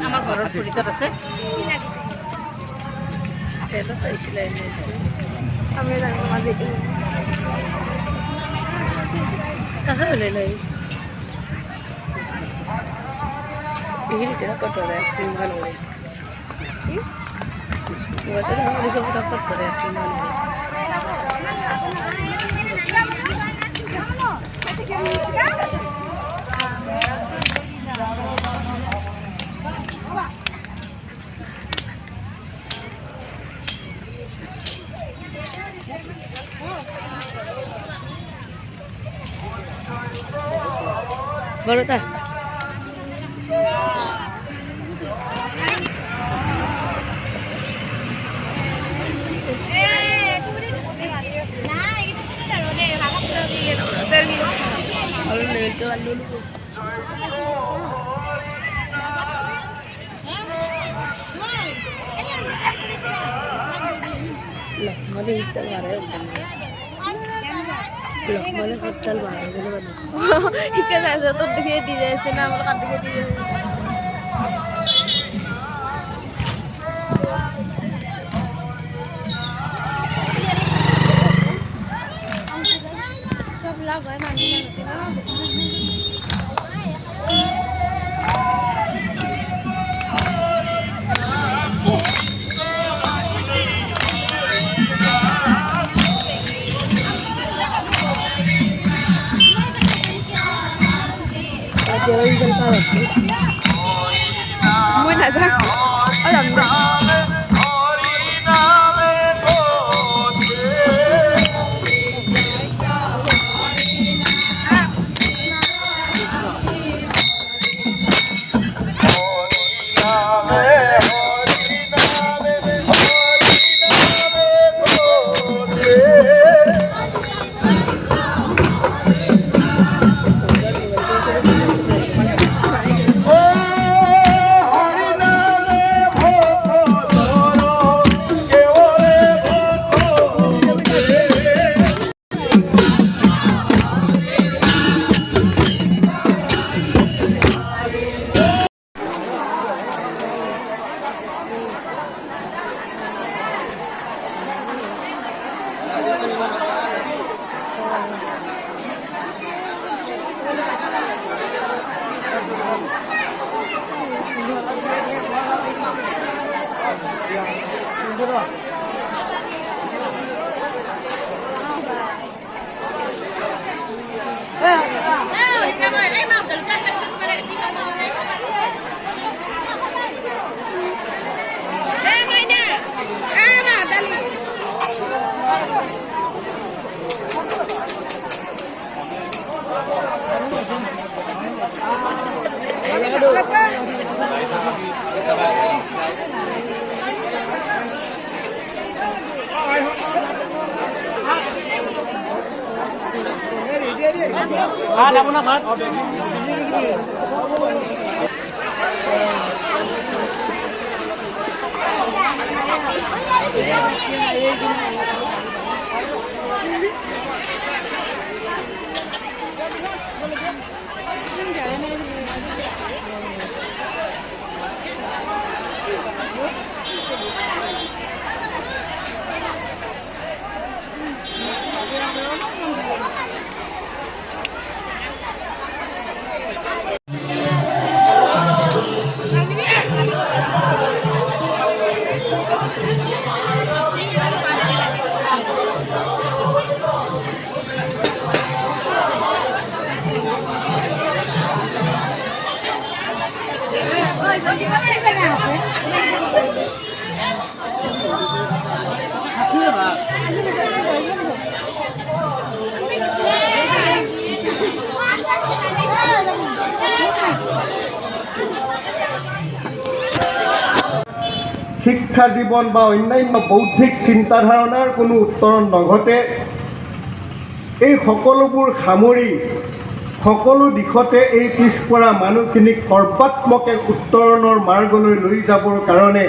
আমাৰ ঘৰৰ ফুৰিটাত আছে আমি জানো মাজে Baruta. Ikan saya tuh dia di sini nama kan dia di sebelah gue mandi nanti loh. Muy nada. Hola, Ada pun apa? শিক্ষা জীবন বা অন্যান্য বৌদ্ধিক চিন্তাধাৰণাৰ কোনো উত্তৰণ নঘটে। এই সকলোবোৰ সামৰি সকলো দিশতে এই পিছপৰা মানুহখিনিক সৰ্বাত্মকে উত্তৰণৰ মাৰ্গলৈ লৈ যাবৰ কাৰণে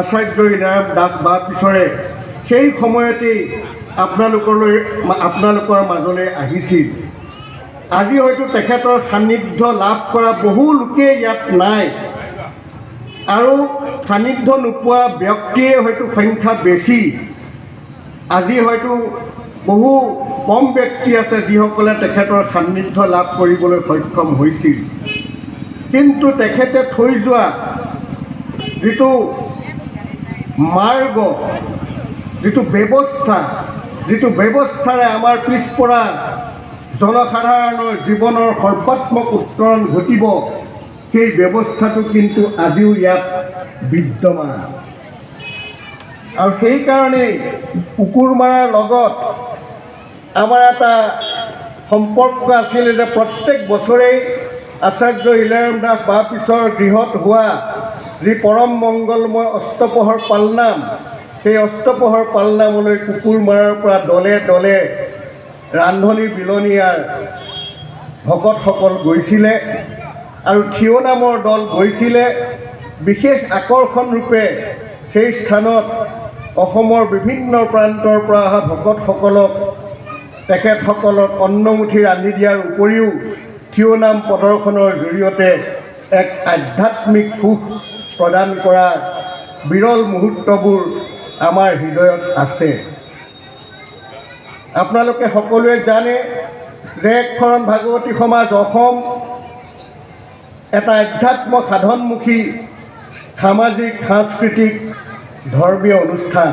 আচাৰ্য নাৰায়ণ দাস বা পিছৰে সেই সময়তেই আপোনালোকৰ মাজলৈ আহিছিল। আজি হয়তো তেখেতৰ সান্নিধ্য লাভ কৰা বহু লোকে ইয়াত নাই, আৰু সান্নিধ্য নোপোৱা ব্যক্তিয়ে হয়তো সংখ্যা বেছি। আজি হয়তো বহু কম ব্যক্তি আছে যিসকলে তেখেতৰ সান্নিধ্য লাভ কৰিবলৈ সক্ষম হৈছিল। কিন্তু তেখেতে থৈ যোৱা যিটো মাৰ্গ, যিটো ব্যৱস্থাৰে আমাৰ পিছপৰা জনসাধাৰণৰ জীৱনৰ সৰ্বাত্মক উত্তৰণ ঘটিব, সেই ব্যৱস্থাটো কিন্তু আজিও ইয়াত বিদ্যমান। আৰু সেইকাৰণেই কুকুৰমাৰাৰ লগত আমাৰ এটা সম্পৰ্ক আছিল যে প্ৰত্যেক বছৰেই আচাৰ্য ইলাৰাম দাস বাপিছৰ গৃহত হোৱা যি পৰম মংগলময় অস্তপহৰ পালনাম, সেই অস্তপহৰ পালনামলৈ কুকুৰমাৰাৰ পৰা দলে দলে ৰান্ধনি বিলনীয়াৰ ভকতসকল গৈছিলে, আৰু থিয় নামৰ দল গৈছিলে। বিশেষ আকৰ্ষণ ৰূপে সেই স্থানত অসমৰ বিভিন্ন প্ৰান্তৰ পৰা অহা ভকতসকলক তেখেতসকলক অন্নমুঠি ৰান্ধি দিয়াৰ উপৰিও থিয় নাম প্ৰদৰ্শনৰ জৰিয়তে এক আধ্যাত্মিক সুখ প্ৰদান কৰাৰ বিৰল মুহূৰ্তবোৰ আমাৰ হৃদয়ত আছে। আপোনালোকে সকলোৱে জানে যে একশৰণ ভাগৱতী সমাজ অসম এটা আধ্যাত্ম সাধনমুখী সামাজিক সাংস্কৃতিক ধৰ্মীয় অনুষ্ঠান।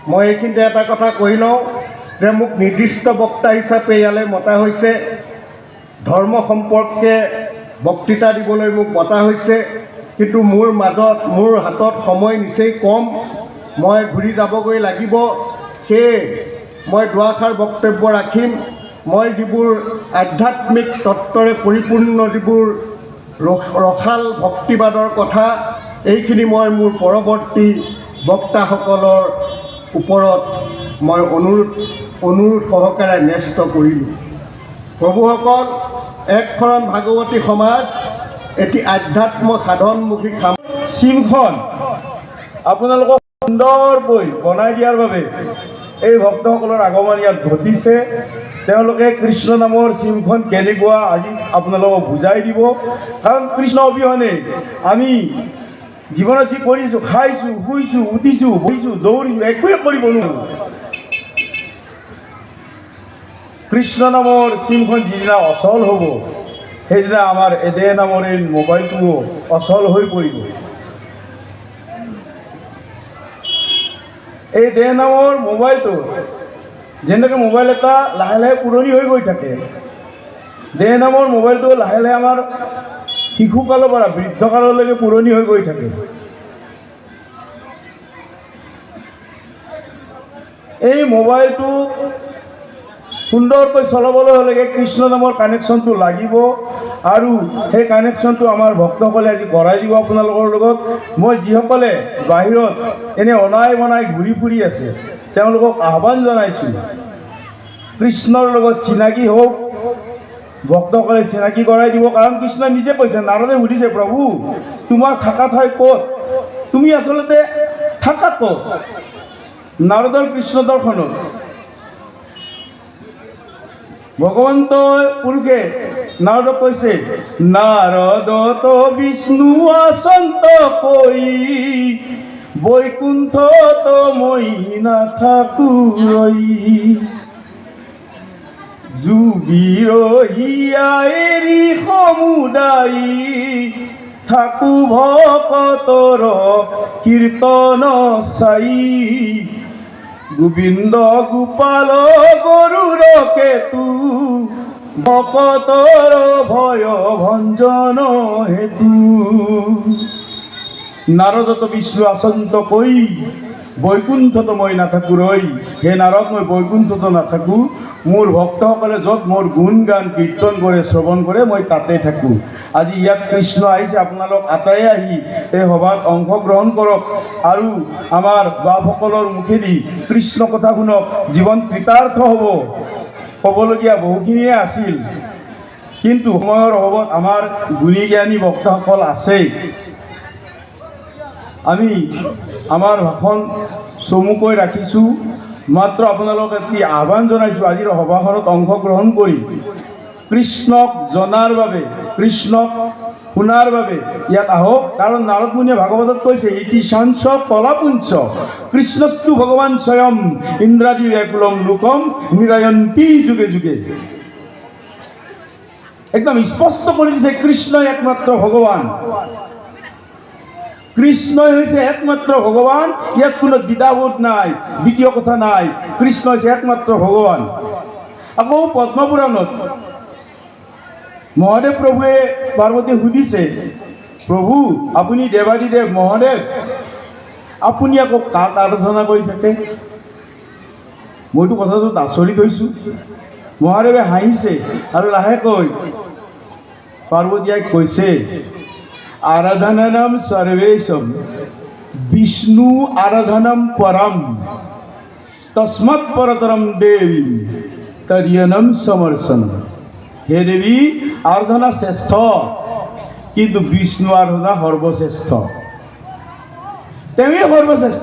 মই এইখিনিতে এটা কথা কৈ লওঁ যে মোক নিৰ্দিষ্ট বক্তা হিচাপে ইয়ালৈ মতা হৈছে, ধৰ্ম সম্পৰ্কে বক্তৃতা দিবলৈ মোক মতা হৈছে, কিন্তু মোৰ হাতত সময় নিচেই কম, মই ঘূৰি যাবগৈ লাগিব। সেয়ে মই দুআষাৰ বক্তব্য ৰাখিম। মই যিবোৰ আধ্যাত্মিক তত্ত্বৰে পৰিপূৰ্ণ যিবোৰ ৰসাল ভক্তিবাদৰ কথা, এইখিনি মই মোৰ পৰৱৰ্তী বক্তাসকলৰ ওপৰত মই অনুৰোধ সহকাৰে ন্যস্ত কৰিলোঁ। প্ৰভুসকল, একশৰণ ভাগৱতী সমাজ এটি আধ্যাত্ম সাধনমুখী চিমখন আপোনালোকক সুন্দৰকৈ বনাই দিয়াৰ বাবে এই ভক্তসকলৰ আগমন ইয়াত ঘটিছে। তেওঁলোকে কৃষ্ণ নামৰ চিমখন কেনেকুৱা আজি আপোনালোকক বুজাই দিব। কাৰণ কৃষ্ণ অবিহনে আমি জীৱনত যি কৰিছোঁ, খাইছোঁ, শুইছোঁ, উঠিছোঁ, বহিছোঁ, দৌৰিছোঁ, একোৱে কৰিব নোৱাৰোঁ। কৃষ্ণ নামৰ চিমখন যিদিনা অচল হ'ব, সেইদিনা আমাৰ এডে নামৰ এই মোবাইলটোও অচল হৈ পৰিব। এই দেহ নামৰ মোবাইলটো যেনেকৈ মোবাইল এটা লাহে লাহে পুৰণি হৈ গৈ থাকে, দেহ নামৰ মোবাইলটো লাহে লাহে আমাৰ শিশুকালৰ পৰা বৃদ্ধকাললৈকে পুৰণি হৈ গৈ থাকে। এই মোবাইলটো সুন্দৰকৈ চলাবলৈ হ'লে কৃষ্ণ নামৰ কানেকশ্যনটো লাগিব, আৰু সেই কানেকশ্যনটো আমাৰ ভক্তসকলে আজি কৰাই দিব আপোনালোকৰ লগত। মই যিসকলে বাহিৰত এনে অনাই বনাই ঘূৰি ফুৰি আছে, তেওঁলোকক আহ্বান জনাইছোঁ, কৃষ্ণৰ লগত চিনাকি হওক। ভক্তসকলে চিনাকি কৰাই দিব। কাৰণ কৃষ্ণই নিজে কৈছে, নাৰদে সুধিছে, প্ৰভু তোমাৰ থাকা ঠাই ক'ত? তুমি আচলতে থাকা ক'ত? নাৰদৰ কৃষ্ণ দৰ্শনত ভগৱন্ত পুৰুষে নাৰদক কৈছে, নাৰদ তো বিষ্ণু আসন্ত কৈ বৈকুণ্ঠ তো মই নাথাকো ৰৈ, জুবিৰহিয়া এৰি সমুদায়ী থাকো ভকতৰ কীৰ্তন চাই, গোবিন্দ গোপাল গৰুৰ কেতু ভকতৰ ভয় ভঞ্জন হেতু। নাৰদত বিষ্ণু আসন্ত কৈ বৈকুণ্ঠত মই নাথাকো ৰৈ। হে নাৰদ, মই বৈকুণ্ঠত নাথাকো, মোৰ ভক্তসকলে য'ত মোৰ গুণ গান কীৰ্তন কৰে, শ্ৰৱণ কৰে, মই তাতে থাকোঁ। আজি ইয়াত কৃষ্ণ আহিছে, আপোনালোক আটায়ে আহি এই সভাত অংশগ্ৰহণ কৰক, আৰু আমাৰ বাপসকলৰ মুখেদি কৃষ্ণ কথা শুনক, জীৱন কৃতাৰ্থ হ'ব। ক'বলগীয়া বহুখিনিয়ে আছিল, কিন্তু সময়ৰ অভাৱত আমাৰ গুণী জ্ঞানী বক্তাসকল আছেই। আমি আমাৰ ভাষণ চমুকৈ ৰাখিছোঁ। মাত্ৰ আপোনালোক এটি আহ্বান জনাইছোঁ, আজিৰ সভাখনত অংশগ্ৰহণ কৰি কৃষ্ণক জনাৰ বাবে, কৃষ্ণক শুনাৰ বাবে ইয়াত আহক। কাৰণ নাৰদ মুনিয়ে ভাগৱতত কৈছে, ইতি শাঞ্চ কলাপুঞ্চ কৃষ্ণস্তু ভগৱান স্বয়ং ইন্দ্ৰাদি ব্যাকুলম লোকম নিৰায়ন্তী যুগে যুগে। একদম স্পষ্ট কৰি দিছে, কৃষ্ণই একমাত্ৰ ভগৱান, কৃষ্ণই হৈছে একমাত্ৰ ভগৱান। ইয়াত কোনো দ্বিধাবোধ নাই, দ্বিতীয় কথা নাই। কৃষ্ণ হৈছে একমাত্ৰ ভগৱান। আকৌ পদ্মপুৰাণত মহাদেৱ প্ৰভুৱে পাৰ্বতীক সুধিছে, প্ৰভু আপুনি দেৱাদিদেৱ মহাদেৱ, আপুনি আকৌ কাক আৰাধনা কৰি থাকে? মইতো কথাটোত আচৰিত হৈছোঁ। মহাদেৱে হাঁহিছে আৰু লাহেকৈ পাৰ্বতীয়াক কৈছে, আৰাধনানাম সৰ্বেশম বিষ্ণু আৰাধনাম পৰম তস্মাৎ পৰতৰম দেৱী তদীয়নম সমৰ্চনম। হে দেৱী, আৰাধনা শ্ৰেষ্ঠ, কিন্তু বিষ্ণু আৰাধনা সৰ্বশ্ৰেষ্ঠ। তেওঁৱেই সৰ্বশ্ৰেষ্ঠ।